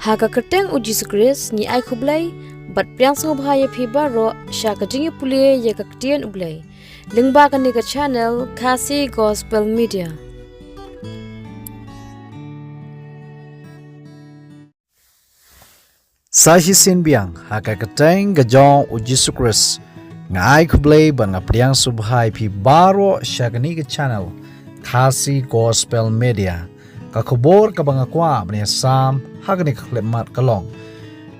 Haga kerteng uji sukris ni ai kublai bat priang song bahaya phi baro sha ka jingi pule ya ka ktien ublai lingba ka ni ka channel Kasi Gospel Media. Sahi sin biang haga kerteng gajong uji sukris ngai kublai ban priang subhai phi baro sha ka ni ka channel Kasi Gospel Media. Ka khobor ka bangakwa bne sam hagni khlemat kalong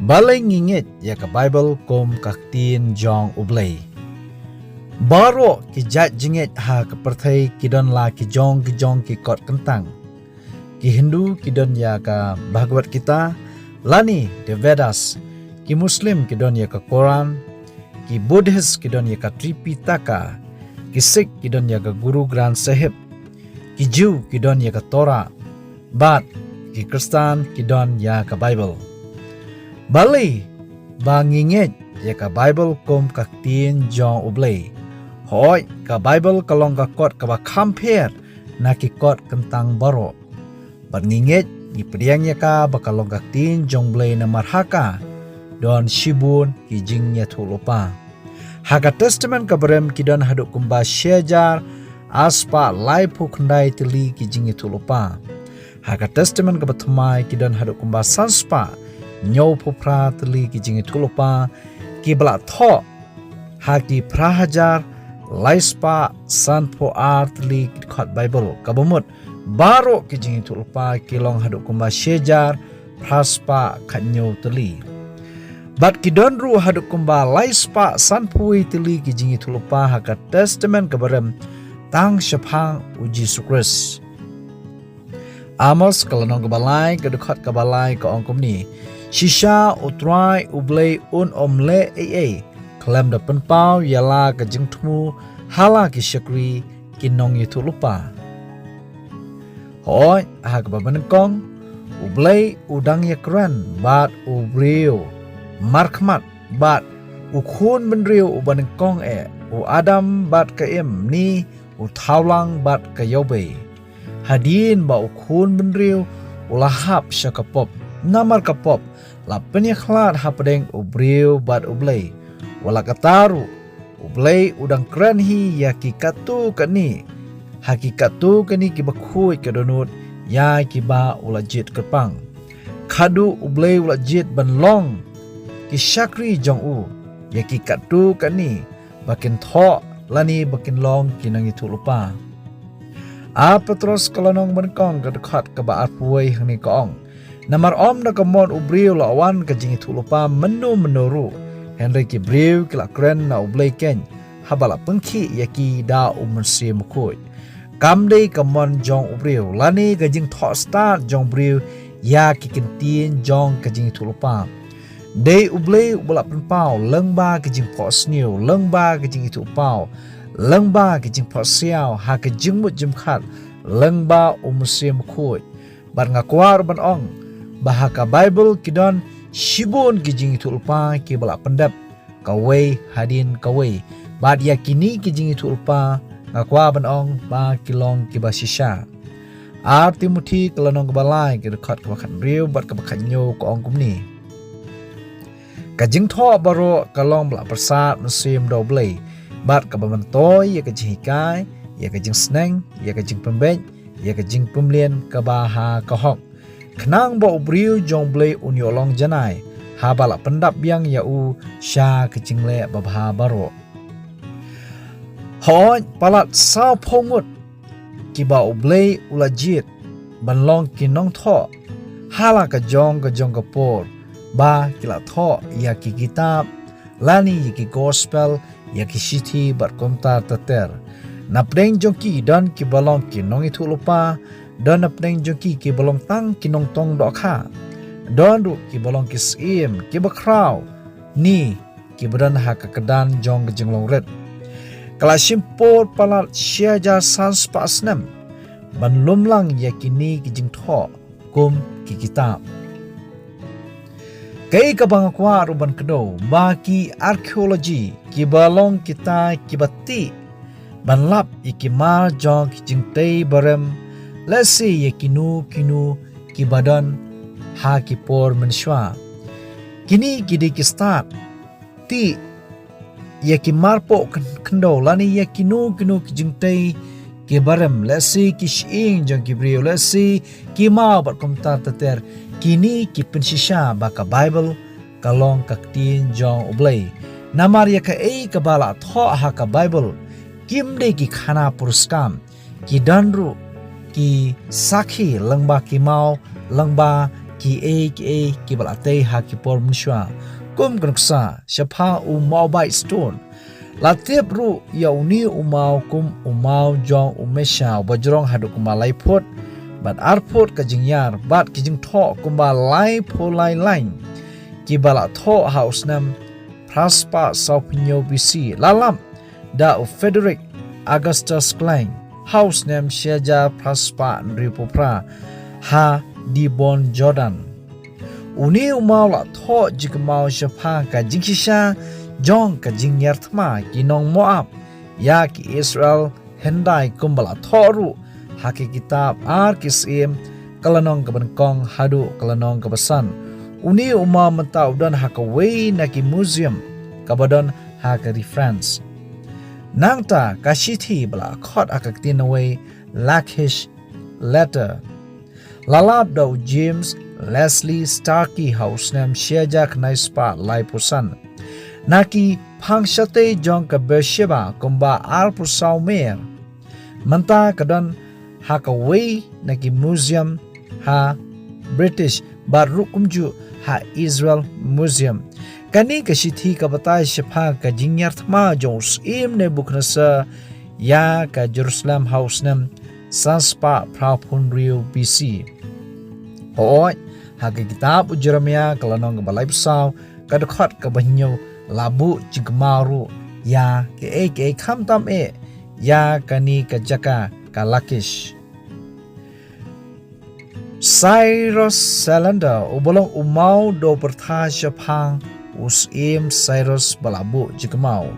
balai ngingit ya ka Bible kom ka tin jong ublay baro ki jat jingit ha ka perthai kidon la ki jong ki kot kentang ki Hindu kidon ya ka Bhagavad Gita lani the Vedas ki Muslim kidon ya ka Quran ki Buddhist kidon ya ka Tripitaka ki Sikh kidon ya ka Guru Granth Sahib ki Jew kidon ya ka Torah bat ki Kristen kidon ya ka Bible bali bangingit ya ka Bible kom ka tin jong ublay hoi ka Bible kalong ka kot ka ba compare na ki kot kentang baro bangingit ni priang ya ka ba kalong ka tin jong blay na marhaka don shibun ki jing ya thulupa haka testament ka berem kidon haduk kumba syajar aspa lai phukndai tili ki jing ya thulupa haka testament ka bathmai kidon haduk kumba sanspa nyau phupra tli ki jingi thulupa ki bla tho haki prahajar laispa sanpo artli ki khat Bible kabumut baro ki jingi thulupa ki long haduk kumba shejar praspa khanyo tli bat kidon ru haduk kumba laispa sanpui tli ki jingi thulupa haka testament ka barem tang shaphang uji sukris Amos kalanong kabalay kadukhat kabalay ka ongkom ni shisha utrai ublay omle klem da penpau yala ka jingtmu hala ki shakri kinong yitu lupa hoi ha ka babanengkong ublay udang yakran bat ubrio markmat bat ukhun benrio ubanengkong u adam bat ka im ni u thawlang bat ka yobe hadin ba ukhun benriu ulahap syakapop namar kapop lapenya khlat hapdeng ubriu bat ublay wala kataru ublay udang kran hi yakikatu kani hakikatu kani kibakhui kadonut ya kiba ulajit kepang khadu ublay ulajit banlong ki shakri jong u yakikatu kani bakin tho lani bakin long kinang itu lupa Petros kalanong menkong kadekhat ka baat puai hangni kaong namar om na kamon ubriu lawan ka jingi thulupa menu menuru Henry ki briu kila kren na ublay ken habala pengki yaki da umersi mukoi kamdei kamon jong ubriu lani ka jing tho start jong briu ya ki kentin jong ka jingi thulupa dei ublay ubala penpau lengba ka jing pho sniu lengba ka jingi thupau lengba ki jing pho siao ha ke jingmut jimkhat lengba umsim khoi bar ngakwar ban ong bahaka Bible kidon shibun ki jing tulpa ki bala pendap kawai hadin kawai bad yakini ki jing tulpa ngakwa ban ong ba kilong ki basisha Timothy kalanong balai ki rekat ka bakhan riu bat ka bakhan nyo ko ong kumni ka jing tho baro kalong bala persat musim doblay bat ka bamantoy ya ka jihikai ya ka jing sneng ya ka jing pembej ya ka jing pumlien ka baha ka hok khnang ba ubriu jong blay unyolong janai ha bala pendap yang ya u sha ka jingle babha baro hoi palat sa phongut ki ba ublay ulajit banlong kinong tho hala ka jong ka por ba kila tho ya ki kitab lani ki gospel yaki shiti bar komtar tater napdeng jongki dan ki balong ki nong itu lupa dan napdeng jongki ki balong tang ki nong tong dokha dan ru ki balong ki sim ki bakraw ni ki badan ha ka kedan jong jenglong red kala simpor palat syaja sans pasnem ban lumlang yakini ki jing tho kum ki kitab Kay kabangakwa ruban kado baki arkeologi kibalong kita kibati banlap ikimar jong kijingtay barem lesi yakinu kinu kibadan ha ki por menshwa kini gidi ki start ti ya ki marpo kendo lani ya kinu ki jingtai ki barem lesi ki shing jong ki brio lesi ki mau bat komtar tater kini ki pensisha baka Bible kalong kaktin jong oblay namar ya ka ka bala tho ha ka Bible kim de ki khana puruskam ki danru ki sakhi langba ki mau langba ki ki bala te ha ki por mshwa kum knuksa shapha u mobile stone latip ru yauni umau kum umau jong umesha bajrong hadu kumalai pot bat arpot ka jingyar bat ki jing tho kumba lai pho lai line ki bala tho house nam praspa saupinyo BC lalam da Frederick Augustus Klein house nam sheja praspa nripopra ha di Bon Jordan uni umau la tho jikmau shapha ka jingshisha jong ka jingyar thma kinong Moab ya ki Israel hendai kumbala thoru haki kitab kisim kalanong kabankong hadu kalanong kabasan uni uma mentau dan hakawei naki museum kabadon haka reference nangta kashiti bala khot akaktinaway Lachish letter lalab daw James Leslie Starkey house nam shejak naispa laipusan naki pangshate jong ka Beersheba kumba arpusaw mer manta kadan hakaway naki museum ha British barukumju ha Israel museum kani kashiti ka batay shapha ka jingyar thma jong im ne buknasa ya ka Jerusalem house nam sanspa prapun rio BC hoy ha ka kitab Jeremia kalanong balay psaw kadakhat ka banyo labu jigmaru ya ke khamtam ya kani ka jaka ka Lachish Cyrus Salander ubolong umau do pertha shapang usim Cyrus balabu jigmau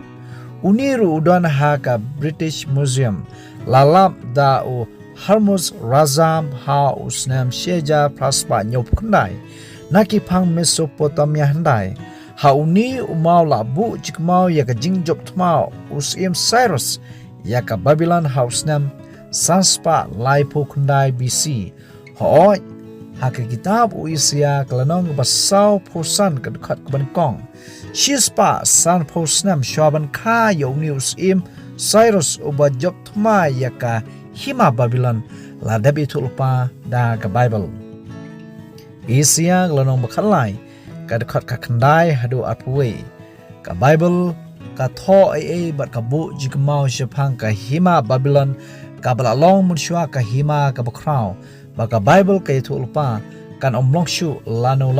uniru udan ha ka British Museum lalap da u Harmuz Razam ha usnam sheja praspa nyopkundai naki pang Mesopotamia handai hauni umau labu jikmau ya ka jingjop tmau usim Cyrus ya ka Babylon house nam sanspa laipo kundai BC hoy haka kitab uisia kalanong basau posan kadkhat kabankong shispa san posnam shaban ka yauni usim Cyrus uba job tma ya ka hima Babylon ladab itu lupa da ka Bible isia kalanong bakhalai kadkhat ka khandai hadu atwe ka Bible ka tho bat ka bu jikmau shapang ka hima Babylon ka balalong munshwa ka hima ka bakraw baka Bible ka itu ulpa kan omlongshu lano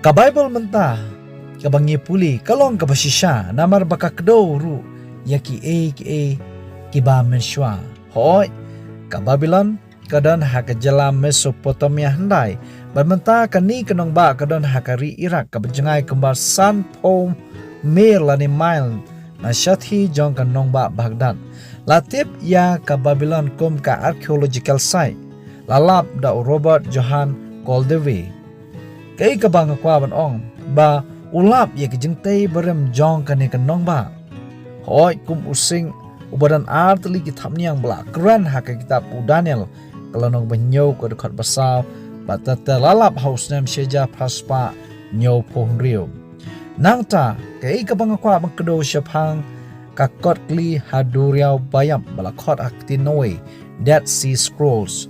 ka Bible menta ka bangi puli kalong ka basisha namar baka kdo ru yaki ki ba menshwa hoy ka Babylon kadan haka jala Mesopotamia handai barmenta kani kanong ba kadan hakari Iraq kabajangai kembar san pom mer lani mile na shathi jong kanong ba Baghdad latip ya ka Babylon kum ka archaeological site lalap da Robert Johan Goldewey kay kabang kwa ban ong ba ulap ya kijingtay barem jong kani kanong ba hoy kum using ubadan artli ki thamniang bla kran haka kitab u Daniel kalanong banyo ko dekat basaw batata lalap house nam sheja praspa nyo pohrio nangta kay kabangakwa bang kedo syapang kakot kli haduriaw bayam balakot aktinoi Dead Sea Scrolls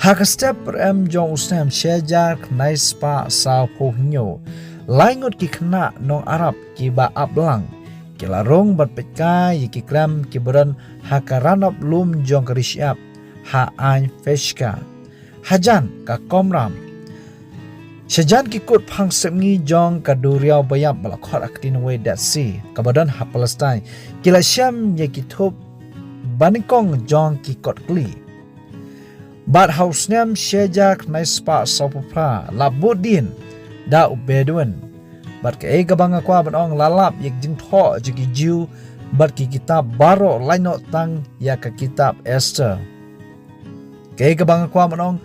haka step em jong usnam sheja knaispa saw pohnyo laingot ki khna nong Arab ki ba ablang kilarong bat peka yiki kram kiberan hakaranap lum jong karishyap ha ain feshka hajan ka komram shajan ki kut phang semngi jong ka duriaw bayam balakhor aktin we Dead Sea kabadan ha Palestine kilasham yiki thop banikong jong ki kot kli bat hausnam shejak naispa sopopra labudin da ubedwen bat ke gabanga kwa ban ong lalap yek jing tho jiki jiu bat ki kitab baro laino tang ya ka kitab Esther ke gabanga kwa ban ong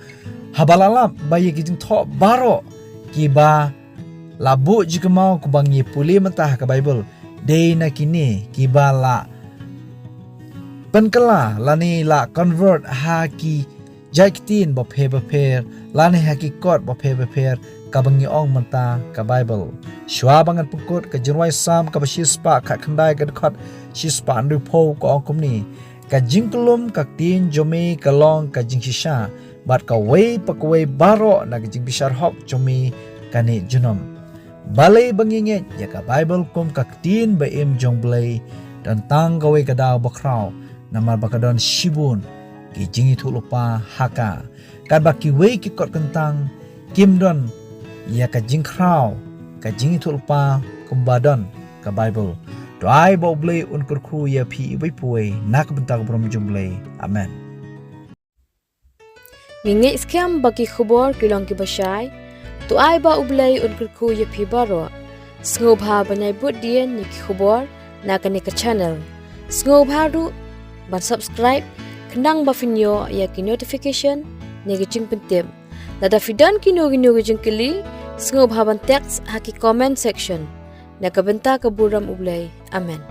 Habalalap bayi kijing thok baro kiba labu jika mau kubangi puli mentah ke Bible. Day na kini kiba la penkela lani la convert haki jaikitin baphe lani haki kot baphe kabangi ong mentah ke Bible. Shwa bangan pengkut ke jenwai sam ke basispa kat kendai ke dekat sispa andu po ko ong kumni ka jingkelum ka tin jomi ka long ka jing shisha bat ka wei pakwei baro na ka jing bishar hok jomi kani junom balai banginget ya ka Bible kum ka tin ba im jong blai dan tang ka wei ka daw bakraw namar bakadon shibun ki jingi thulupa haka kan baki wei ki kot kentang kimdon ya ka jing kraw ka jingi thulupa kumbadon ka Bible doai bo blai un kurku ya phi wei puai nak bentak brom jong blai amen. Ngingi skam baki khubor kilong ki bashay tu ai ba ublay un kurku ye phi baro sngoba banai bud dien ni khubor na kani ka channel sngoba ru ban subscribe kendang ba finyo ya ki notification ne gi jing pentem nada fidan ki no gi jing kili sngoba ban text haki comment section na ka benta ka buram ublay amen.